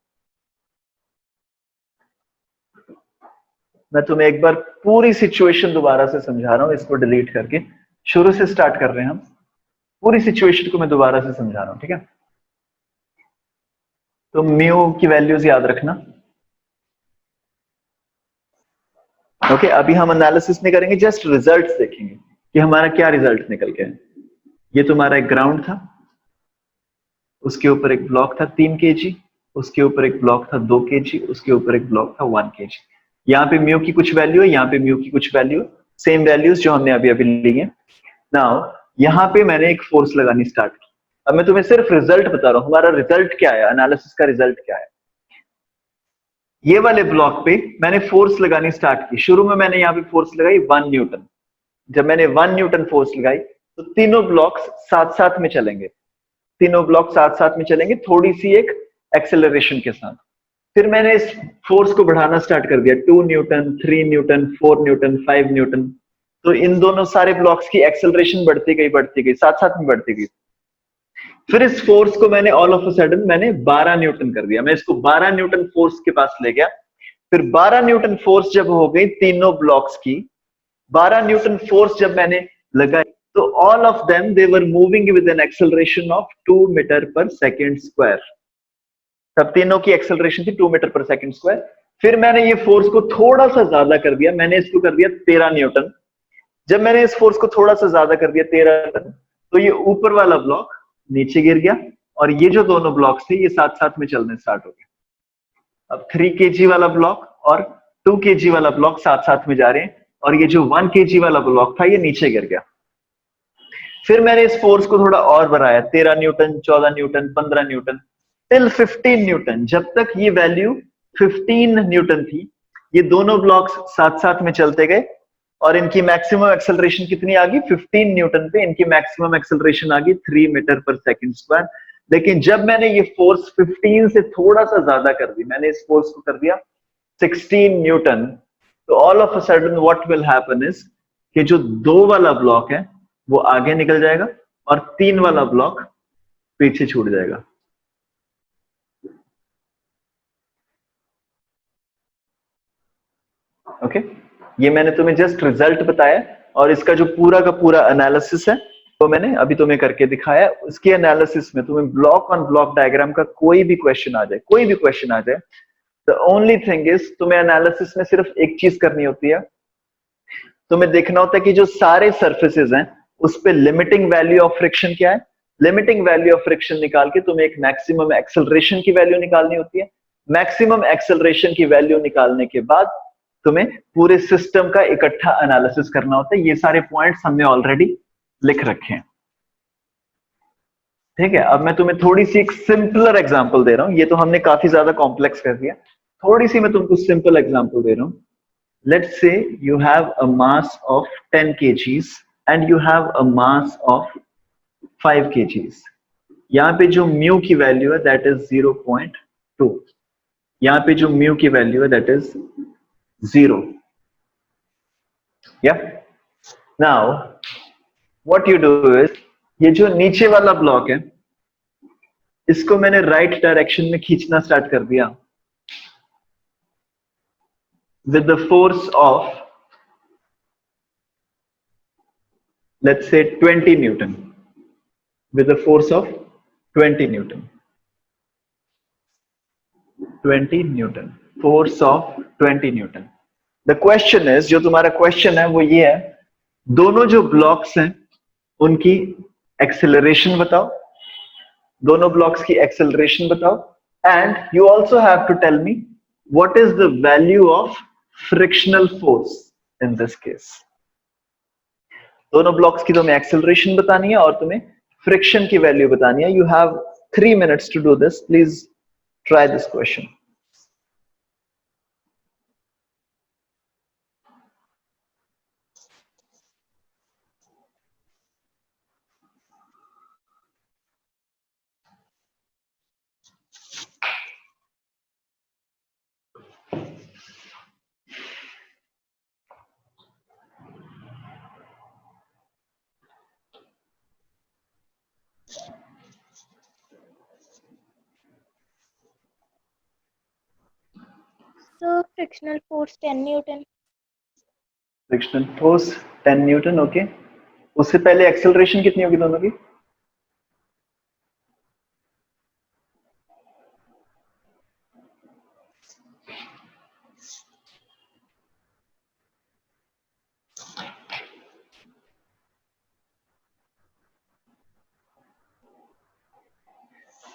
मैं तुम्हें एक बार पूरी सिचुएशन दोबारा से समझा रहा हूं, इसको डिलीट करके शुरू से स्टार्ट कर रहे हैं हम। पूरी सिचुएशन को मैं दोबारा से समझा रहा हूं, ठीक है? तो म्यू की वैल्यूज याद रखना। ओके, अभी हम एनालिसिस नहीं करेंगे, जस्ट रिजल्ट्स देखेंगे कि हमारा क्या रिजल्ट निकल के है। ये तुम्हारा एक ग्राउंड था, उसके ऊपर एक ब्लॉक था 3 kg, उसके ऊपर एक ब्लॉक था 2 kg, उसके ऊपर एक ब्लॉक था 1 kg। यहाँ पे म्यू की कुछ वैल्यू है, यहाँ पे म्यू की कुछ वैल्यू, सेम वैल्यूज जो हमने अभी अभी ली है। नाउ यहाँ पे मैंने एक फोर्स लगानी स्टार्ट की। अब मैं तुम्हें सिर्फ रिजल्ट बता रहा हूं, हमारा रिजल्ट क्या है, एनालिसिस का रिजल्ट क्या है। ये वाले ब्लॉक पे मैंने फोर्स लगानी स्टार्ट की। शुरू में मैंने यहाँ पे फोर्स लगाई 1 न्यूटन। जब मैंने 1 न्यूटन फोर्स लगाई तो तीनों ब्लॉक्स साथ साथ में चलेंगे, तीनों ब्लॉक साथ साथ में चलेंगे थोड़ी सी एक एक्सेलरेशन के साथ। फिर मैंने इस फोर्स को बढ़ाना स्टार्ट कर दिया, 2 न्यूटन, 3 न्यूटन, 4 न्यूटन, 5 न्यूटन। तो इन दोनों सारे ब्लॉक्स की एक्सेलरेशन बढ़ती गई, साथ साथ में बढ़ती गई। फिर इस फोर्स को मैंने ऑल ऑफ अ सडन मैंने 12 न्यूटन कर दिया। मैं इसको 12 न्यूटन फोर्स के पास ले गया। फिर 12 न्यूटन फोर्स जब हो गई तीनों ब्लॉक्स की, 12 न्यूटन फोर्स जब मैंने लगाई तो all of them they were moving with an acceleration of 2 metre per second square. तब तीनों की एक्सेलरेशन थी 2 मीटर पर सेकंड स्क्वायर। फिर मैंने ये फोर्स को थोड़ा सा ज्यादा कर दिया, मैंने इसको कर दिया 13 न्यूटन। जब मैंने इस फोर्स को थोड़ा सा ज्यादा कर दिया 13 न्यूटन, तो ये ऊपर वाला ब्लॉक नीचे गिर गया और ये जो दोनों ब्लॉक्स थे ये साथ साथ में चलने स्टार्ट हो गए। अब 3 kg वाला ब्लॉक और 2 kg वाला ब्लॉक साथ साथ में जा रहे हैं और ये जो 1 kg वाला ब्लॉक था ये नीचे गिर गया। फिर मैंने इस फोर्स को थोड़ा और बढ़ाया, 13 Newton, 14 Newton, 15 Newton, till 15 Newton. जब तक ये वैल्यू 15 न्यूटन थी, ये दोनों ब्लॉक्स साथ साथ में चलते गए और इनकी मैक्सिमम एक्सेलरेशन कितनी आ गई? 15 न्यूटन पे इनकी मैक्सिमम एक्सेलरेशन आ गई 3 मीटर पर सेकंड स्क्वायर। लेकिन जब मैंने ये फोर्स 15 से थोड़ा सा ज्यादा कर दी, मैंने इस फोर्स को कर दिया 16 न्यूटन, तो all of a sudden what will happen is कि जो 2 वाला ब्लॉक है वो आगे निकल जाएगा और 3 वाला ब्लॉक पीछे छूट जाएगा। ओके, ये मैंने तुम्हें जस्ट रिजल्ट बताया और इसका जो पूरा का पूरा एनालिसिस है तो मैंने अभी तुम्हें करके दिखाया। उसके एनालिसिस में तुम्हें ब्लॉक ऑन ब्लॉक डायग्राम का कोई भी क्वेश्चन आ जाए, कोई भी क्वेश्चन आ जाए, द ओनली थिंग इज तुम्हें एनालिसिस में सिर्फ एक चीज करनी होती है, तुम्हें देखना होता है कि जो सारे सर्फेसेस हैं उस पे लिमिटिंग वैल्यू ऑफ फ्रिक्शन क्या है। लिमिटिंग वैल्यू ऑफ फ्रिक्शन निकाल के तुम्हें एक मैक्सिमम एक्सेलरेशन की वैल्यू निकालनी होती है। मैक्सिमम एक्सेलरेशन की वैल्यू निकालने के बाद तुम्हें पूरे सिस्टम का इकट्ठा एनालिसिस करना होता है। ये सारे पॉइंट्स हमने ऑलरेडी लिख रखे हैं, ठीक है। अब मैं तुम्हें थोड़ी सी एक सिंपलर एग्जांपल दे रहा हूं, ये तो हमने काफी ज्यादा कॉम्प्लेक्स कर दिया, थोड़ी सी मैं तुमको सिंपल एग्जांपल दे रहा हूं। Let's say you have a mass of 10 kgs and you have a mass of 5 kgs. यहाँ पे जो म्यू की वैल्यू है that is 0.2. यहाँ पे जो म्यू की वैल्यू है that is 0. Yeah. Now, what you do is ये जो नीचे वाला ब्लॉक है इसको मैंने राइट डायरेक्शन में खींचना स्टार्ट कर दिया with the force of, let's say 20 Newton, with the force of 20 Newton. 20 Newton, force of 20 Newton. The question is, जो तुम्हारा क्वेश्चन है वो ये है, दोनों जो ब्लॉक्स हैं उनकी एक्सेलरेशन बताओ, दोनों ब्लॉक्स की एक्सेलरेशन बताओ, and you also have to tell me what is the value of frictional force in this case. दोनों ब्लॉक्स की तुम्हें एक्सेलरेशन बतानी है और तुम्हें फ्रिक्शन की वैल्यू बतानी है। You have 3 minutes to do this. Please try this question. So frictional force 10 Newton. Frictional force 10 newton, okay. उससे पहले एक्सेलरेशन कितनी होगी दोनों की?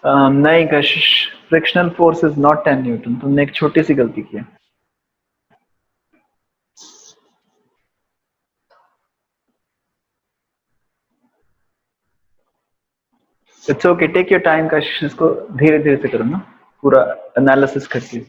नहीं Kashish, frictional force is not 10 newton. तुमने एक छोटी सी गलती की है। It's okay, take your time Kashish, इसको धीरे धीरे से करो ना, पूरा एनालिसिस करके।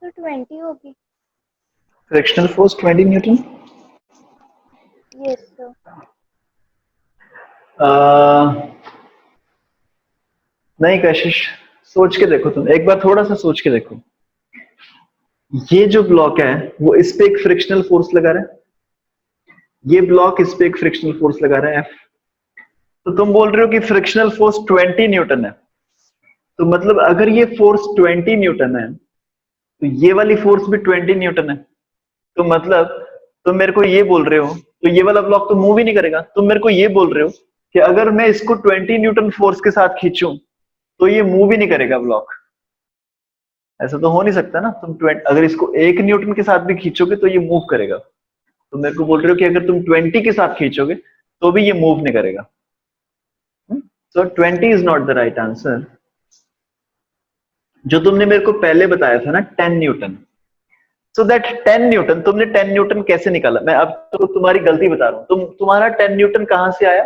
तो 20 होगी। Frictional force 20 Newton. Yes sir. नहीं कशिश, सोच के देखो, तुम एक बार थोड़ा सा सोच के देखो। ये जो ब्लॉक है वो इस पे एक फ्रिक्शनल फोर्स लगा रहा है, ये ब्लॉक इस पे एक फ्रिक्शनल फोर्स लगा रहा है F। तो तुम बोल रहे हो कि फ्रिक्शनल फोर्स 20 न्यूटन है, तो मतलब अगर ये फोर्स 20 न्यूटन है तो ये वाली फोर्स भी 20 न्यूटन है। तो मतलब तुम मेरे को ये बोल रहे हो, तो ये वाला ब्लॉक तो मूव ही नहीं करेगा। तुम मेरे को ये बोल रहे हो कि अगर मैं इसको 20 न्यूटन फोर्स के साथ खींचूं तो ये मूव ही नहीं करेगा ब्लॉक। ऐसा तो हो नहीं सकता ना। तुम अगर इसको 1 न्यूटन के साथ भी खींचोगे तो ये मूव करेगा। तो मेरे को बोल रहे हो कि अगर तुम 20 के साथ खींचोगे तो भी ये मूव नहीं करेगा। So 20 is not the right answer. जो तुमने मेरे को पहले बताया था ना 10 न्यूटन, सो दैट 10 न्यूटन, तुमने 10 न्यूटन कैसे निकाला? मैं अब तो तुम्हारी गलती बता रहा हूं। तुम्हारा 10 न्यूटन कहां से आया?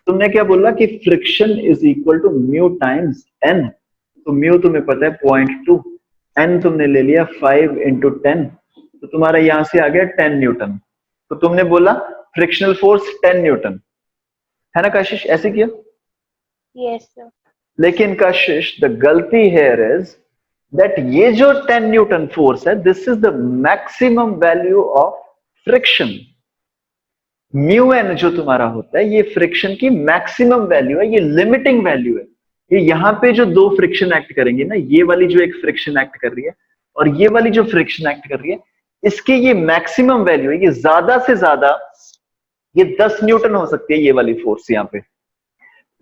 तुमने क्या बोला कि friction is equal to mu times N. तो म्यू तुम्हें पता है 0.2, एन तुमने ले लिया 5 इंटू 10, तो तुम्हारा यहां से आ गया 10 न्यूटन। तो तुमने बोला फ्रिक्शनल फोर्स 10 न्यूटन, है ना कशिश? ऐसे किया। Yes, sir. लेकिन कशिश द गलती हेयर इज दैट ये जो 10 न्यूटन फोर्स है, this is the maximum value of friction. Mu N जो तुम्हारा होता है, ये फ्रिक्शन की मैक्सिमम वैल्यू है, ये लिमिटिंग वैल्यू है। ये यहाँ पे जो दो फ्रिक्शन एक्ट करेंगे ना, ये वाली जो एक फ्रिक्शन एक्ट कर रही है और ये वाली जो फ्रिक्शन एक्ट कर रही है, इसकी ये मैक्सिमम वैल्यू है। ये ज्यादा से ज्यादा ये 10 न्यूटन हो सकती है, ये वाली फोर्स यहाँ पे।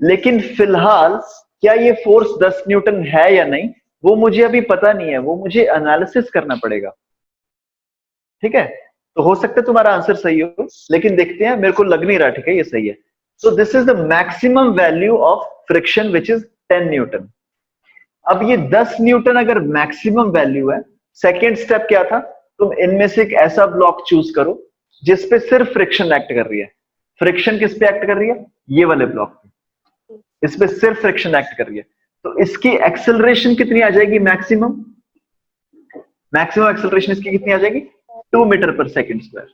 लेकिन फिलहाल क्या ये फोर्स 10 न्यूटन है या नहीं, वो मुझे अभी पता नहीं है, वो मुझे एनालिसिस करना पड़ेगा। ठीक है, तो हो सकता है तुम्हारा आंसर सही हो, लेकिन देखते हैं। मेरे को लग नहीं रहा, ठीक है, ये सही है। So this is the maximum value of friction which is 10 Newton. अब ये 10 न्यूटन अगर मैक्सिमम वैल्यू है, सेकेंड स्टेप क्या था? तुम इनमें से एक ऐसा ब्लॉक चूज करो जिसपे सिर्फ फ्रिक्शन एक्ट कर रही है। फ्रिक्शन किस पे एक्ट कर रही है? ये वाले ब्लॉक पे। इस पे सिर्फ फ्रिक्शन एक्ट कर रही है, तो इसकी एक्सेलरेशन कितनी आ जाएगी? मैक्सिमम एक्सेलरेशन इसकी कितनी आ जाएगी? 2 metre per second square.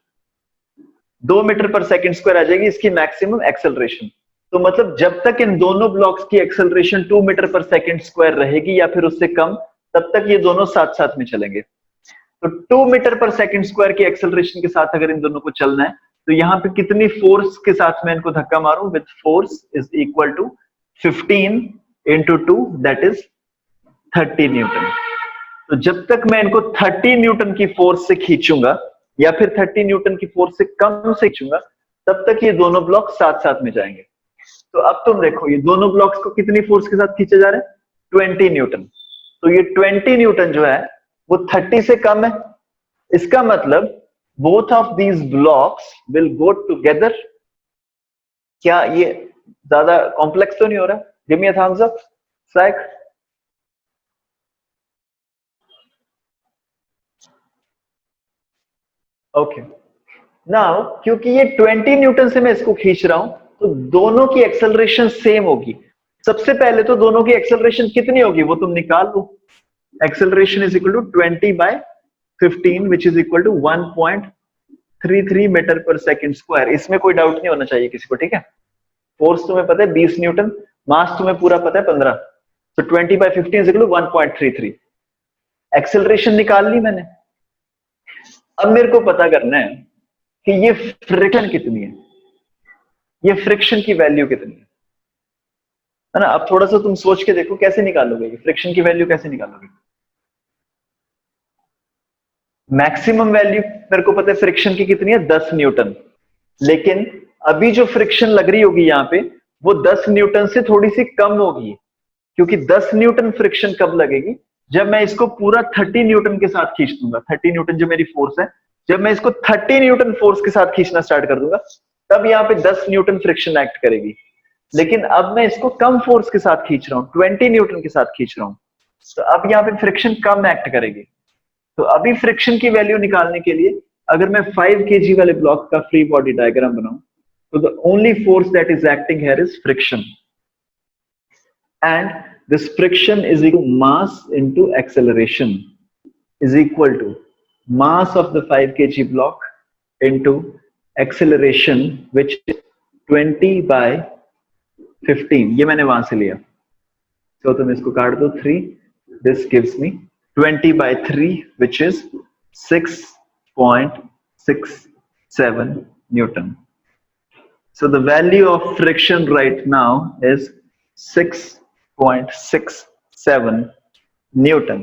2 metre per second square आ जाएगी इसकी मैक्सिमम एक्सेलरेशन। तो मतलब जब तक इन दोनों ब्लॉक्स की acceleration 2 metre per second square रहेगी या फिर उससे कम, तब तक ये दोनों साथ साथ में चलेंगे। तो 2 मीटर पर सेकेंड स्क्वायर की एक्सेलरेशन के साथ अगर इन दोनों को चलना है, तो यहाँ पे कितनी फोर्स के साथ मैं इनको धक्का मारूं? With force is equal to 15 into 2, that is 30 newton. तो जब तक मैं इनको 30 न्यूटन की फोर्स से खींचूंगा या फिर 30 न्यूटन की फोर्स से कम से खींचूंगा, तब तक ये दोनों ब्लॉक साथ साथ में जाएंगे। तो अब तुम देखो, ये दोनों ब्लॉक्स को कितनी फोर्स के साथ खींचे जा रहे हैं? 20 न्यूटन। तो ये 20 न्यूटन जो है वो 30 से कम है। इसका मतलब both of these blocks will go together. क्या ये ज्यादा कॉम्प्लेक्स तो नहीं हो रहा? Give me a thumbs up, Saik. Okay, now क्योंकि ये 20 न्यूटन से मैं इसको खींच रहा हूं, तो दोनों की एक्सेलरेशन सेम होगी। सबसे पहले तो दोनों की एक्सेलरेशन कितनी होगी वो तुम निकाल लो। Acceleration is equal to 20/15 which is equal to 1.33 metre per second square. इसमें कोई डाउट नहीं होना चाहिए किसी को, ठीक है? फोर्स तुम्हें पता है 20 न्यूटन, मास तुम्हें पूरा पता है 15, तो 20/15 इज इक्वल टू 1.33। एक्सेलरेशन निकाल ली मैंने। अब मेरे को पता करना है कि ये फ्रिक्शन कितनी है, ये फ्रिक्शन की वैल्यू कितनी है ना? अब थोड़ा सा तुम सोच के देखो कैसे निकालोगे, ये फ्रिक्शन की वैल्यू कैसे निकालोगे? मैक्सिमम वैल्यू मेरे को पता है फ्रिक्शन की कितनी है, 10 न्यूटन। लेकिन अभी जो फ्रिक्शन लग रही होगी यहाँ पे, वो 10 न्यूटन से थोड़ी सी कम होगी, क्योंकि 10 न्यूटन फ्रिक्शन कब लगेगी? जब मैं इसको पूरा 30 न्यूटन के साथ खींच दूंगा। 30 न्यूटन जो मेरी फोर्स है, जब मैं इसको 30 न्यूटन फोर्स के साथ खींचना स्टार्ट कर दूंगा, तब यहाँ पे 10 न्यूटन फ्रिक्शन एक्ट करेगी। लेकिन अब मैं इसको कम फोर्स के साथ खींच रहा हूँ, 20 न्यूटन के साथ खींच रहा हूँ, तो अब यहाँ पे फ्रिक्शन कम एक्ट करेगी। तो अभी फ्रिक्शन की वैल्यू निकालने के लिए अगर मैं 5 kg वाले ब्लॉक का फ्री बॉडी डायग्राम बनाऊं, तो the only force that is acting here is friction, and this friction is equal to mass into acceleration is equal to mass of the 5 kg block into acceleration which is 20/15। ये मैंने वहां से लिया, तो तुम इसको काट दो 3, this gives me 20/3 which is 6.67 Newton. So the value of friction right now is 6.67 Newton.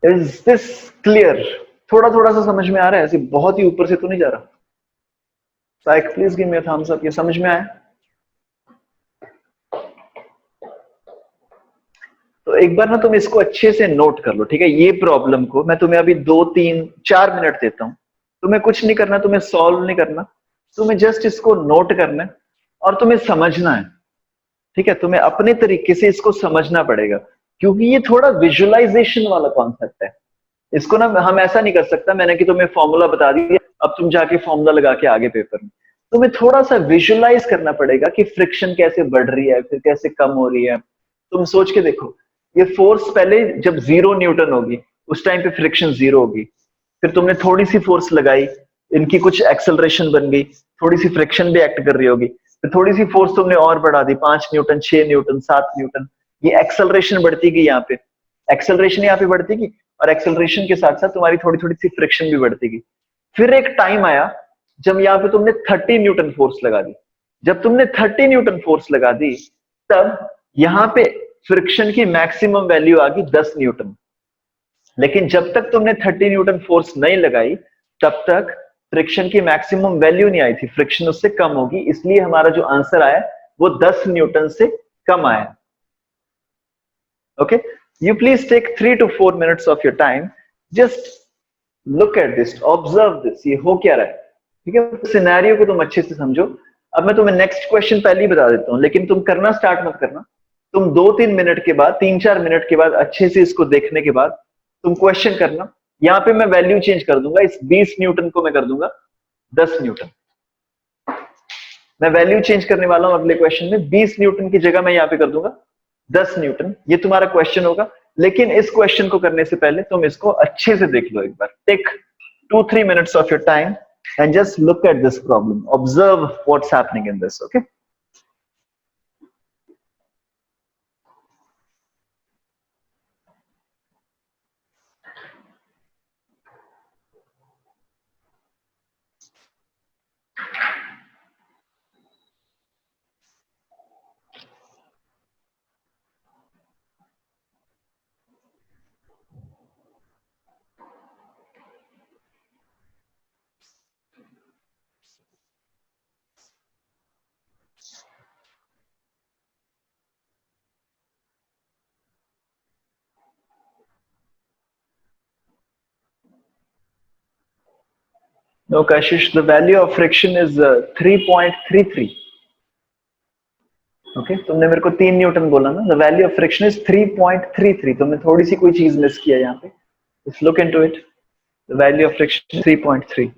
Is this clear? थोड़ा थोड़ा सा समझ में आ रहा है, ऐसे बहुत ही ऊपर से तो नहीं जा रहा? Sayak please give me a thumbs up. ये समझ में आया? तो एक बार ना तुम इसको अच्छे से नोट कर लो, ठीक है? ये प्रॉब्लम को मैं तुम्हें अभी 2, 3, 4 मिनट देता हूं। तुम्हें कुछ नहीं करना, तुम्हें सॉल्व नहीं करना, तुम्हें जस्ट इसको नोट करना है और तुम्हें समझना है, ठीक है, तुम्हें अपने तरीके से इसको समझना पड़ेगा, क्योंकि ये थोड़ा विजुअलाइजेशन वाला कॉन्सेप्ट है। इसको ना हम ऐसा नहीं कर सकता मैंने कि तुम्हें फॉर्मूला बता दिया अब तुम जाके फॉर्मूला लगा के आगे पेपर में। तुम्हें थोड़ा सा विजुअलाइज करना पड़ेगा कि फ्रिक्शन कैसे बढ़ रही है, फिर कैसे कम हो रही है। तुम सोच के देखो, ये फोर्स पहले जब 0 न्यूटन होगी उस टाइम पे फ्रिक्शन 0 होगी, फिर तुमने थोड़ी सी फोर्स लगाई, इनकी कुछ एक्सेलरेशन बन गई, थोड़ी सी फ्रिक्शन भी एक्ट कर रही होगी, फिर थोड़ी सी फोर्स तुमने और बढ़ा दी, 5 न्यूटन, 6 न्यूटन, 7 न्यूटन, ये एक्सेलरेशन बढ़ती गई, यहाँ पे एक्सेलरेशन यहाँ पे बढ़ती गई, और एक्सेलरेशन के साथ साथ तुम्हारी थोड़ी थोड़ी सी फ्रिक्शन भी बढ़ती गई। फिर एक टाइम आया जब यहाँ पे तुमने 30 न्यूटन फोर्स लगा दी। जब तुमने 30 न्यूटन फोर्स लगा दी, तब यहाँ पे फ्रिक्शन की मैक्सिमम वैल्यू आ गई 10 न्यूटन। लेकिन जब तक तुमने 30 न्यूटन फोर्स नहीं लगाई तब तक फ्रिक्शन की मैक्सिमम वैल्यू नहीं आई थी, फ्रिक्शन उससे कम होगी, इसलिए हमारा जो आंसर आया वो 10 न्यूटन से कम आया। Okay, you please take 3 to 4 minutes of your time, just look at this, observe this, ये हो क्या रहा है, ठीक है। सिनेरियो को तुम अच्छे से समझो। अब मैं तुम्हें नेक्स्ट क्वेश्चन पहले ही बता देता हूं, लेकिन तुम करना स्टार्ट मत करना। तुम 2-3 मिनट के बाद, 3-4 मिनट के बाद अच्छे से इसको देखने के बाद तुम क्वेश्चन करना। यहाँ पे मैं वैल्यू चेंज कर दूंगा, इस 20 न्यूटन को मैं कर दूंगा 10 न्यूटन। मैं वैल्यू चेंज करने वाला हूं अगले क्वेश्चन में, 20 न्यूटन की जगह मैं यहाँ पे कर दूंगा 10 न्यूटन। ये तुम्हारा क्वेश्चन होगा, लेकिन इस क्वेश्चन को करने से पहले तुम इसको अच्छे से देख लो एक बार। Take 2-3 minutes of your time and just look at this problem, observe what's happening in this, okay? No, Kashish, the value of friction is 3.33. Okay, तुमने मेरे को 3 न्यूटन बोला ना, the value of friction is 3.33। तुमने थोड़ी सी कोई चीज miss किया यहाँ पे, just look into it, the value of friction 3.3।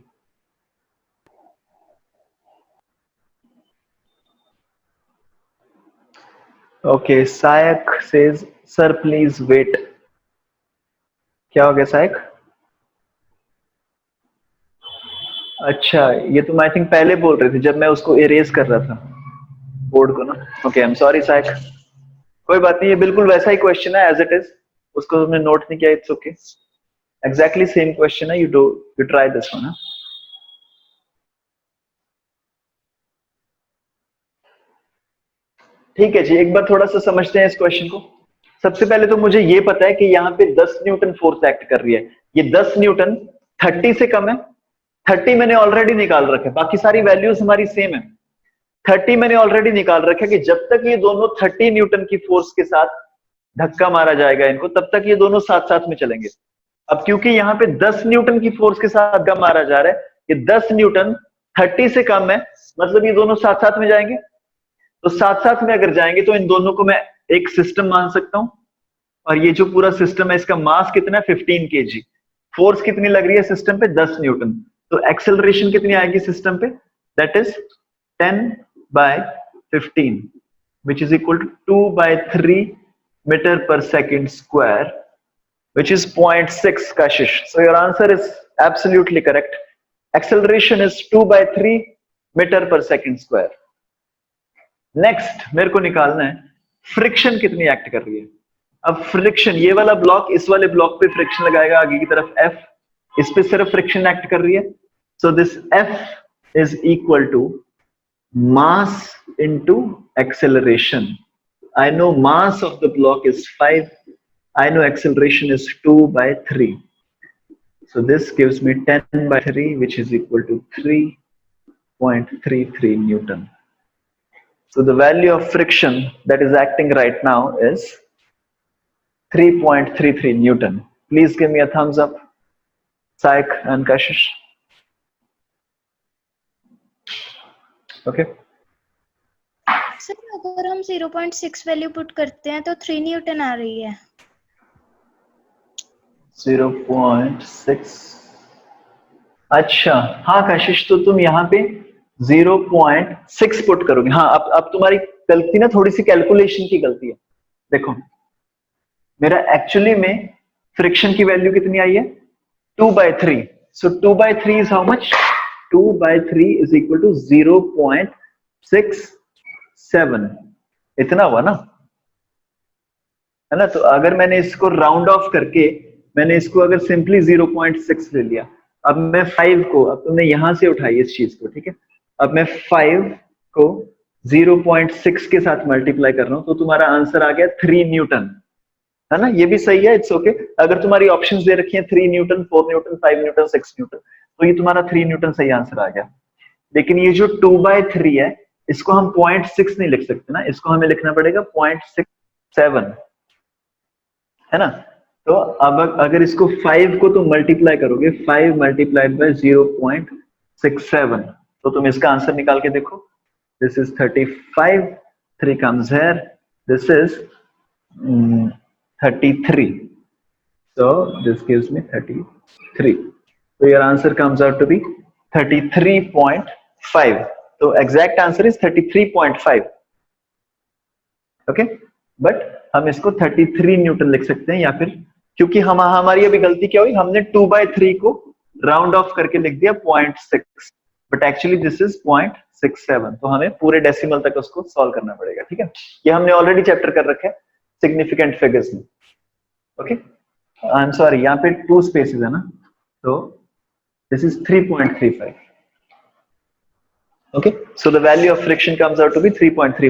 Okay, Sayak says sir please wait. क्या हो गया सायक? अच्छा, ये तुम आई थिंक पहले बोल रहे थे जब मैं उसको इरेज कर रहा था बोर्ड को ना। ओके, आई एम सॉरी सायक, कोई बात नहीं, ये बिल्कुल वैसा ही क्वेश्चन है एज इट इज, उसको तुमने नोट नहीं किया, it's okay, exactly same question है, यू ट्राई दिस वन। ठीक है जी, एक बार थोड़ा सा समझते हैं इस क्वेश्चन को। सबसे पहले तो मुझे ये पता है कि यहाँ पे 10 न्यूटन फोर्स एक्ट कर रही है। ये 10 न्यूटन 30 से कम है, 30 मैंने ऑलरेडी निकाल रखा है, बाकी सारी वैल्यूज हमारी सेम है। 30 मैंने ऑलरेडी निकाल रखा है कि जब तक ये दोनों 30 न्यूटन की फोर्स के साथ धक्का मारा जाएगा इनको, तब तक ये दोनों साथ साथ में चलेंगे। अब क्योंकि यहाँ पे 10 न्यूटन की फोर्स के साथ धक्का मारा जा रहा है, ये 10 न्यूटन 30 से कम है, मतलब ये दोनों साथ साथ में जाएंगे। तो साथ साथ में अगर जाएंगे तो इन दोनों को मैं एक सिस्टम मान सकता हूं, और ये जो पूरा सिस्टम है इसका मास कितना है 15 kg, फोर्स कितनी लग रही है सिस्टम पे 10 न्यूटन, तो एक्सेलरेशन कितनी आएगी सिस्टम पे, that is 10/15 which is equal to 2/3 meter per second square, which is 0.6 Kashish. So your answer is absolutely correct. Acceleration is 2/3 meter per second square. Next मेरे को निकालना है फ्रिक्शन कितनी एक्ट कर रही है। अब फ्रिक्शन, ये वाला ब्लॉक इस वाले ब्लॉक पे फ्रिक्शन लगाएगा आगे की तरफ F, इस पे सिर्फ फ्रिक्शन एक्ट कर रही है। So this F is equal to mass into acceleration. I know mass of the block is 5, I know acceleration is 2/3, so this gives me 10/3 which is equal to 3.33 Newton. So the value of friction that is acting right now is 3.33 Newton. Please give me a thumbs up, Saik and Kashish. Okay. Sir अगर हम हम 0.6 value put करते हैं तो 3 Newton आ रही है। 0.6। अच्छा हाँ कशिश, तो तुम यहाँ पे 0.6 पुट करोगे। हाँ अब तुम्हारी गलती ना थोड़ी सी कैलकुलेशन की गलती है। देखो मेरा एक्चुअली में फ्रिक्शन की वैल्यू कितनी आई है, 2/3। So 2/3 is how much, 2/3 is equal to 0.67। इतना हुआ ना, है ना। तो अगर मैंने इसको राउंड ऑफ करके, मैंने इसको अगर सिंपली 0.6 ले लिया, अब मैं 5 को, अब तुमने यहां से उठाई इस चीज को, ठीक है। अब मैं 5 को 0.6 के साथ मल्टीप्लाई कर रहा हूं, तो तुम्हारा आंसर आ गया 3 न्यूटन, है ना। ये भी सही है, इट्स ओके। अगर तुम्हारी ऑप्शंस दे रखी हैं 3 न्यूटन, 4 न्यूटन, 5 न्यूटन, 6 न्यूटन, तो ये तुम्हारा 3 न्यूटन सही आंसर आ गया। लेकिन ये जो 2/3 है, इसको हम 0.6 नहीं लिख सकते ना, इसको हमें लिखना पड़ेगा 0.67, है ना। तो अब अगर इसको 5 को तुम मल्टीप्लाई करोगे, 5 मल्टीप्लाइड बाय 0.67, तो तुम इसका आंसर निकाल के देखो। This is 35, 3 comes here, this is 33, so this gives me 33, so your answer comes out to be 33.5। तो exact answer is 33.5, okay. But हम इसको 33 न्यूटन लिख सकते हैं, या फिर क्योंकि हमारी अभी गलती क्या हुई, हमने 2/3 को राउंड ऑफ करके लिख दिया 0.6, बट एक्चुअली दिस इज 0.67। तो हमें पूरे डेसिमल तक उसको सॉल्व करना पड़ेगा, ठीक है। ये हमने ऑलरेडी चैप्टर कर रखा है सिग्निफिकेंट फिगर्स में, ओके। आई एम सॉरी, यहाँ पे 2 स्पेसेस है ना, तो this is 3.35, okay, so the value of friction comes out to be 3.3